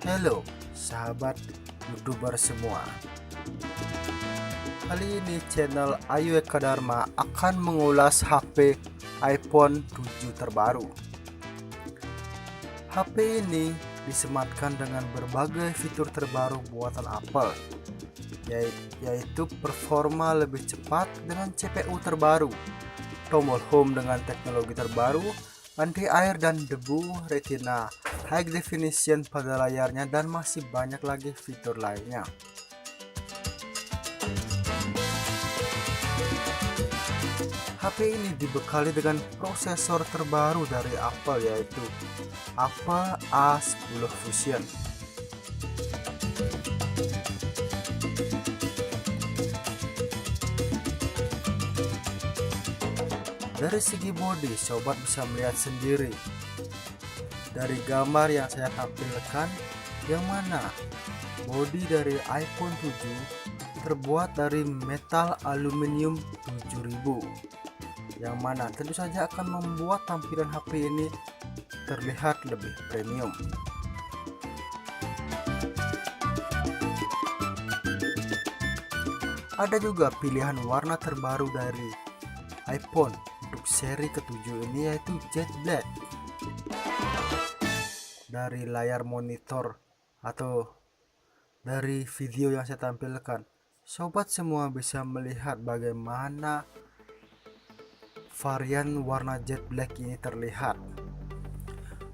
Halo sahabat YouTuber semua. Kali ini channel Ayu Eka Dharma akan mengulas HP iPhone 7 terbaru. HP ini disematkan dengan berbagai fitur terbaru buatan Apple, yaitu performa lebih cepat dengan CPU terbaru, tombol home dengan teknologi terbaru, anti air dan debu, retina, high definition pada layarnya, dan masih banyak lagi fitur lainnya. HP ini dibekali dengan prosesor terbaru dari Apple, yaitu Apple A10 Fusion. Dari segi bodi, sobat bisa melihat sendiri dari gambar yang saya tampilkan, yang mana bodi dari iPhone 7 terbuat dari metal alumunium 7000, yang mana tentu saja akan membuat tampilan HP ini terlihat lebih premium. Ada juga pilihan warna terbaru dari iPhone untuk seri ke-7 ini, yaitu jet black. Dari layar monitor atau dari video yang saya tampilkan, sobat semua bisa melihat bagaimana varian warna jet black ini terlihat.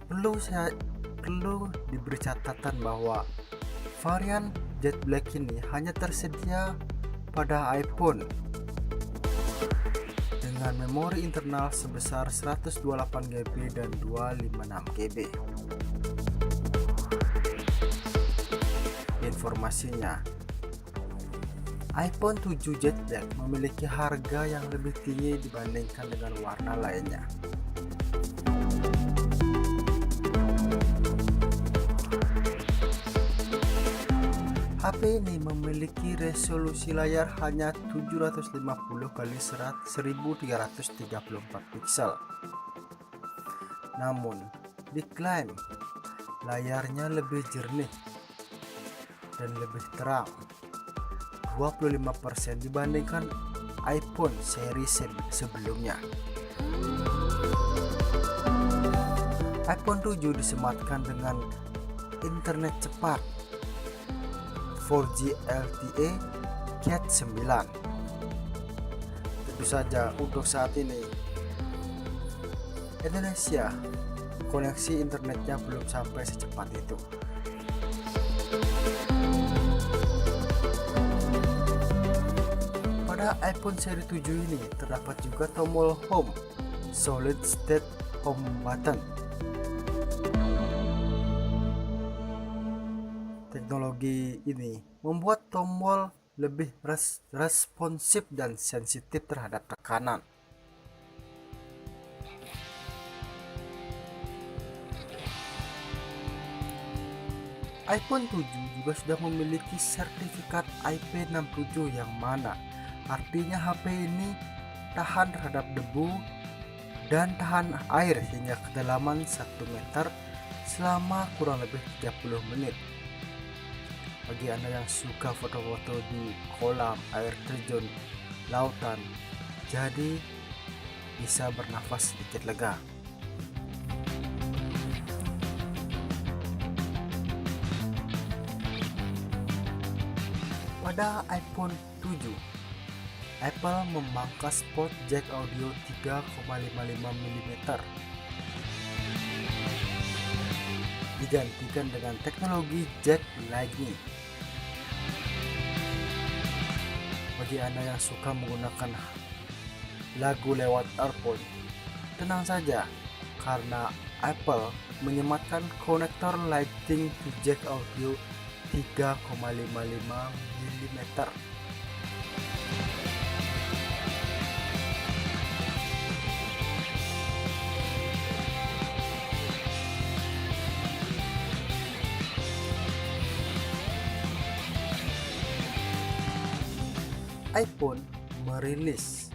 Perlu diberi catatan bahwa varian jet black ini hanya tersedia pada iPhone dengan memori internal sebesar 128 GB dan 256 GB. Informasinya, iPhone 7 Jet Black memiliki harga yang lebih tinggi dibandingkan dengan warna lainnya. HP ini memiliki resolusi layar hanya 750 x 1334 piksel. Namun, diklaim layarnya lebih jernih dan lebih terang 25% dibandingkan iPhone seri sebelumnya. iPhone 7 disematkan dengan internet cepat 4G LTE Cat 9. Tentu saja untuk saat ini Indonesia koneksi internetnya belum sampai secepat itu. Pada iPhone seri 7 ini terdapat juga tombol home solid state home button. Teknologi ini membuat tombol lebih responsif dan sensitif terhadap tekanan. iPhone 7 juga sudah memiliki sertifikat IP67, yang mana artinya HP ini tahan terhadap debu dan tahan air hingga kedalaman 1 meter selama kurang lebih 30 menit. Bagi Anda yang suka foto-foto di kolam, air terjun, lautan, jadi bisa bernafas sedikit lega. Pada iPhone 7, Apple memangkas port jack audio 3,55 mm digantikan dengan teknologi jack Lightning. Bagi Anda yang suka menggunakan lagu lewat earphone, tenang saja karena Apple menyematkan konektor Lightning to jack audio 3,55 mm. iPhone merilis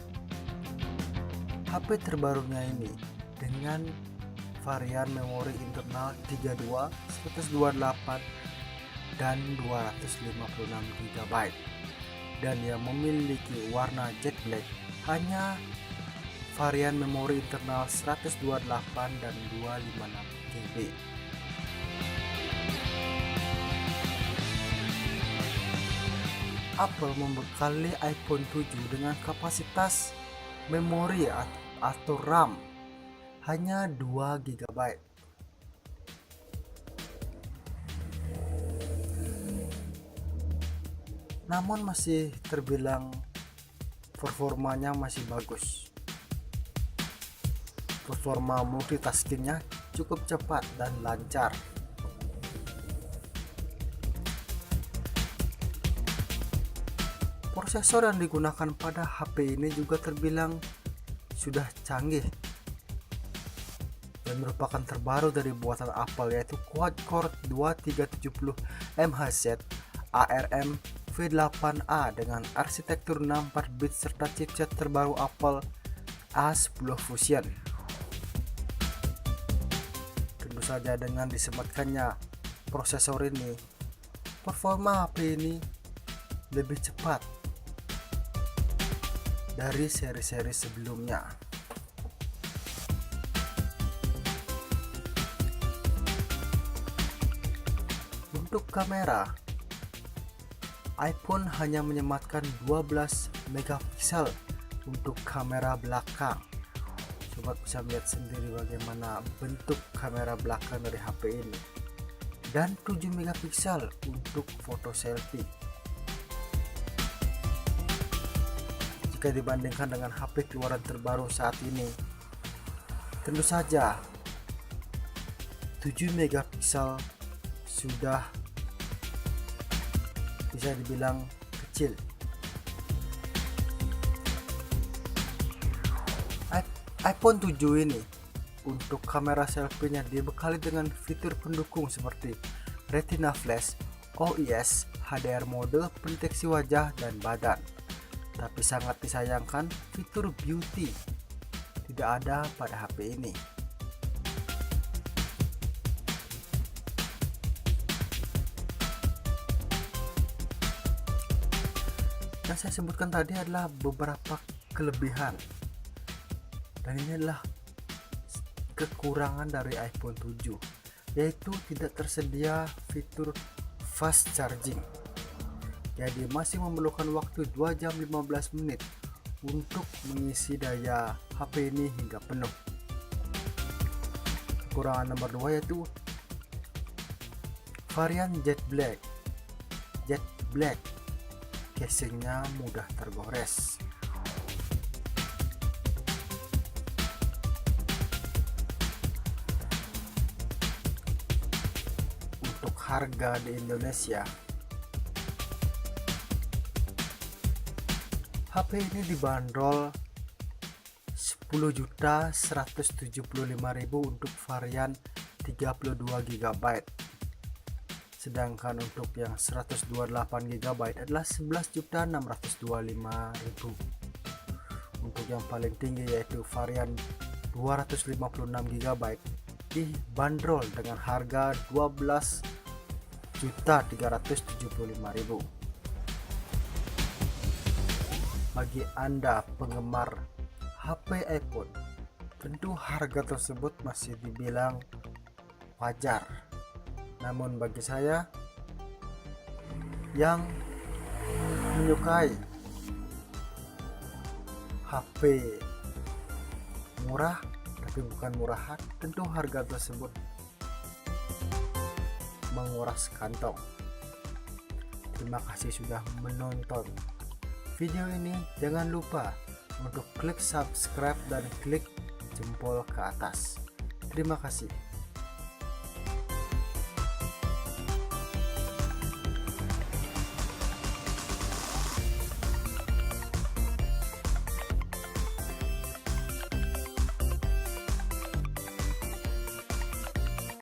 HP terbarunya ini dengan varian memori internal 32, 128 dan 256 GB, dan yang memiliki warna jet black. Hanya varian memori internal 128 dan 256 GB. Apple membekali iPhone 7 dengan kapasitas memori atau RAM hanya 2 GB. Namun masih terbilang performanya masih bagus. Performa multitaskingnya cukup cepat dan lancar. Prosesor yang digunakan pada HP ini juga terbilang sudah canggih dan merupakan terbaru dari buatan Apple, yaitu quad-core 2370 MHz ARM V8A dengan arsitektur 64 bit serta chipset terbaru Apple A10 Fusion. Tentu saja dengan disematkannya prosesor ini, performa HP ini lebih cepat dari seri-seri sebelumnya. Untuk kamera, iPhone hanya menyematkan 12 megapiksel untuk kamera belakang. Sobat bisa melihat sendiri bagaimana bentuk kamera belakang dari HP ini, dan 7 megapiksel untuk foto selfie. Jika dibandingkan dengan HP keluaran terbaru saat ini, tentu saja 7 megapiksel sudah bisa dibilang kecil. iPhone 7 ini untuk kamera selfie-nya dibekali dengan fitur pendukung seperti retina flash, OIS, HDR mode, pendeteksi wajah dan badan. Tapi sangat disayangkan fitur beauty tidak ada pada HP ini. Yang saya sebutkan tadi adalah beberapa kelebihan, dan ini adalah kekurangan dari iPhone 7, yaitu tidak tersedia fitur fast charging. Jadi masih memerlukan waktu 2 jam 15 menit untuk mengisi daya HP ini hingga penuh. Kekurangan nomor 2 yaitu varian jet black. Casingnya mudah tergores. Untuk harga di Indonesia, HP ini dibanderol 10.175.000 untuk varian 32 GB. Sedangkan untuk yang 128 GB adalah 11.625.000. Untuk yang paling tinggi yaitu varian 256 GB dibanderol dengan harga 12.375.000. Bagi Anda penggemar HP iPhone, tentu harga tersebut masih dibilang wajar. Namun bagi saya yang menyukai HP murah tapi bukan murahan, tentu harga tersebut menguras kantong. Terima kasih sudah menonton video ini. Jangan lupa untuk klik subscribe dan klik jempol ke atas. Terima kasih.